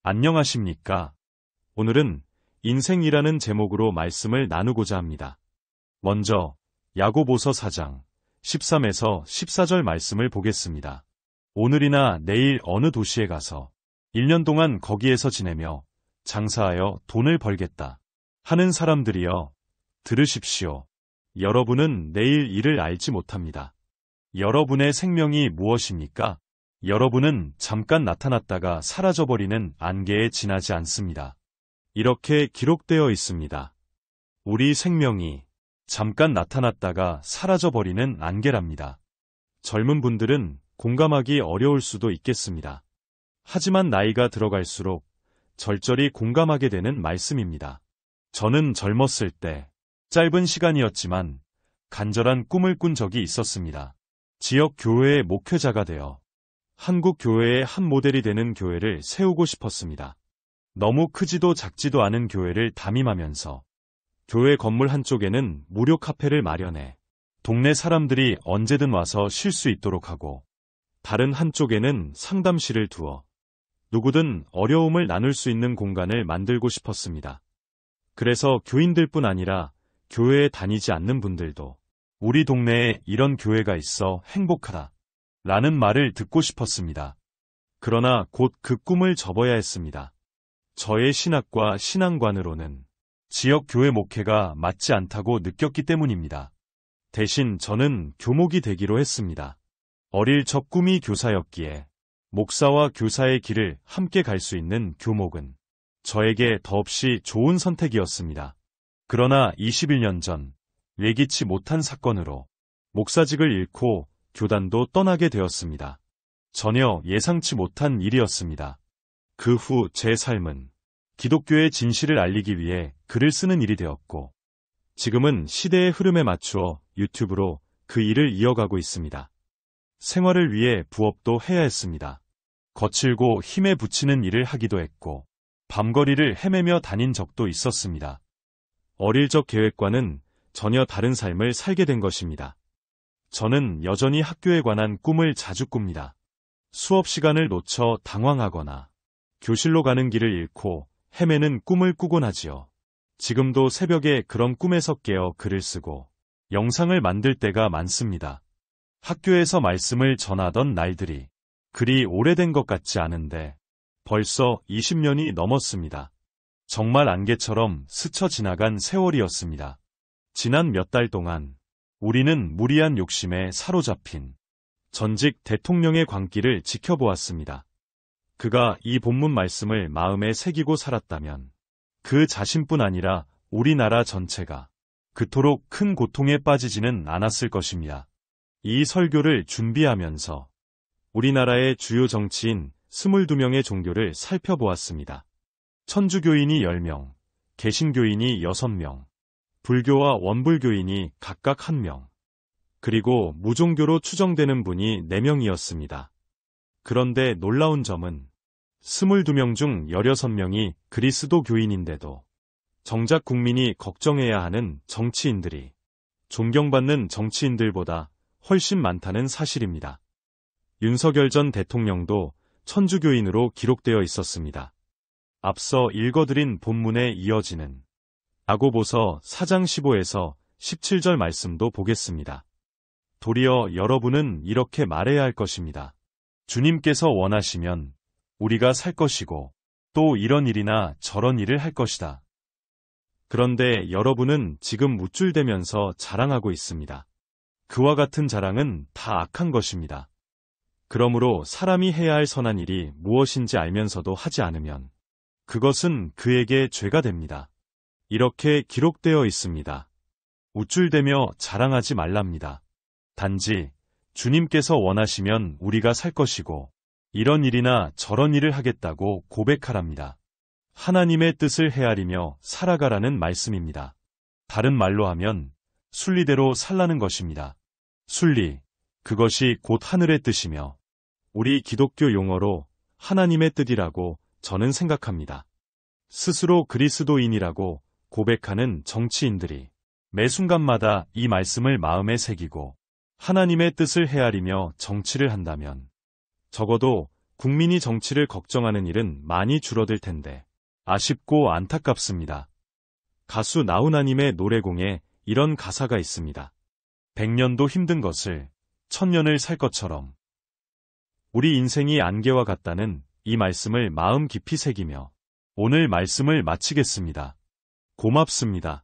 안녕하십니까? 오늘은 인생이라는 제목으로 말씀을 나누고자 합니다. 먼저 야고보서 4장 13에서 14절 말씀을 보겠습니다. 오늘이나 내일 어느 도시에 가서 1년 동안 거기에서 지내며 장사하여 돈을 벌겠다 하는 사람들이여 들으십시오. 여러분은 내일 일을 알지 못합니다. 여러분의 생명이 무엇입니까? 여러분은 잠깐 나타났다가 사라져버리는 안개에 지나지 않습니다. 이렇게 기록되어 있습니다. 우리 생명이 잠깐 나타났다가 사라져버리는 안개랍니다. 젊은 분들은 공감하기 어려울 수도 있겠습니다. 하지만 나이가 들어갈수록 절절히 공감하게 되는 말씀입니다. 저는 젊었을 때 짧은 시간이었지만 간절한 꿈을 꾼 적이 있었습니다. 지역 교회의 목회자가 되어 한국 교회의 한 모델이 되는 교회를 세우고 싶었습니다. 너무 크지도 작지도 않은 교회를 담임하면서 교회 건물 한쪽에는 무료 카페를 마련해 동네 사람들이 언제든 와서 쉴 수 있도록 하고 다른 한쪽에는 상담실을 두어 누구든 어려움을 나눌 수 있는 공간을 만들고 싶었습니다. 그래서 교인들뿐 아니라 교회에 다니지 않는 분들도 우리 동네에 이런 교회가 있어 행복하다 라는 말을 듣고 싶었습니다. 그러나 곧 그 꿈을 접어야 했습니다. 저의 신학과 신앙관으로는 지역 교회 목회가 맞지 않다고 느꼈기 때문입니다. 대신 저는 교목이 되기로 했습니다. 어릴 적 꿈이 교사였기에 목사와 교사의 길을 함께 갈 수 있는 교목은 저에게 더없이 좋은 선택이었습니다. 그러나 21년 전 예기치 못한 사건으로 목사직을 잃고 교단도 떠나게 되었습니다. 전혀 예상치 못한 일이었습니다. 그 후 제 삶은 기독교의 진실을 알리기 위해 글을 쓰는 일이 되었고 지금은 시대의 흐름에 맞추어 유튜브로 그 일을 이어가고 있습니다. 생활을 위해 부업도 해야 했습니다. 거칠고 힘에 부치는 일을 하기도 했고 밤거리를 헤매며 다닌 적도 있었습니다. 어릴 적 계획과는 전혀 다른 삶을 살게 된 것입니다. 저는 여전히 학교에 관한 꿈을 자주 꿉니다. 수업 시간을 놓쳐 당황하거나 교실로 가는 길을 잃고 헤매는 꿈을 꾸곤 하지요. 지금도 새벽에 그런 꿈에서 깨어 글을 쓰고 영상을 만들 때가 많습니다. 학교에서 말씀을 전하던 날들이 그리 오래된 것 같지 않은데 벌써 20년이 넘었습니다. 정말 안개처럼 스쳐 지나간 세월이었습니다. 지난 몇 달 동안 우리는 무리한 욕심에 사로잡힌 전직 대통령의 광기를 지켜보았습니다. 그가 이 본문 말씀을 마음에 새기고 살았다면 그 자신뿐 아니라 우리나라 전체가 그토록 큰 고통에 빠지지는 않았을 것입니다. 이 설교를 준비하면서 우리나라의 주요 정치인 22명의 종교를 살펴보았습니다. 천주교인이 10명, 개신교인이 6명, 불교와 원불교인이 각각 1명, 그리고 무종교로 추정되는 분이 4명이었습니다. 그런데 놀라운 점은 22명 중 16명이 그리스도 교인인데도 정작 국민이 걱정해야 하는 정치인들이 존경받는 정치인들보다 훨씬 많다는 사실입니다. 윤석열 전 대통령도 천주교인으로 기록되어 있었습니다. 앞서 읽어드린 본문에 이어지는 야고보서 4장 15에서 17절 말씀도 보겠습니다. 도리어 여러분은 이렇게 말해야 할 것입니다. 주님께서 원하시면 우리가 살 것이고 또 이런 일이나 저런 일을 할 것이다. 그런데 여러분은 지금 우쭐대면서 자랑하고 있습니다. 그와 같은 자랑은 다 악한 것입니다. 그러므로 사람이 해야 할 선한 일이 무엇인지 알면서도 하지 않으면 그것은 그에게 죄가 됩니다. 이렇게 기록되어 있습니다. 우쭐대며 자랑하지 말랍니다. 단지 주님께서 원하시면 우리가 살 것이고 이런 일이나 저런 일을 하겠다고 고백하랍니다. 하나님의 뜻을 헤아리며 살아가라는 말씀입니다. 다른 말로 하면 순리대로 살라는 것입니다. 순리, 그것이 곧 하늘의 뜻이며 우리 기독교 용어로 하나님의 뜻이라고 저는 생각합니다. 스스로 그리스도인이라고 고백하는 정치인들이 매 순간마다 이 말씀을 마음에 새기고 하나님의 뜻을 헤아리며 정치를 한다면 적어도 국민이 정치를 걱정하는 일은 많이 줄어들 텐데 아쉽고 안타깝습니다. 가수 나훈아님의 노래공에 이런 가사가 있습니다. 100년도 힘든 것을 1000년을 살 것처럼. 우리 인생이 안개와 같다는 이 말씀을 마음 깊이 새기며 오늘 말씀을 마치겠습니다. 고맙습니다.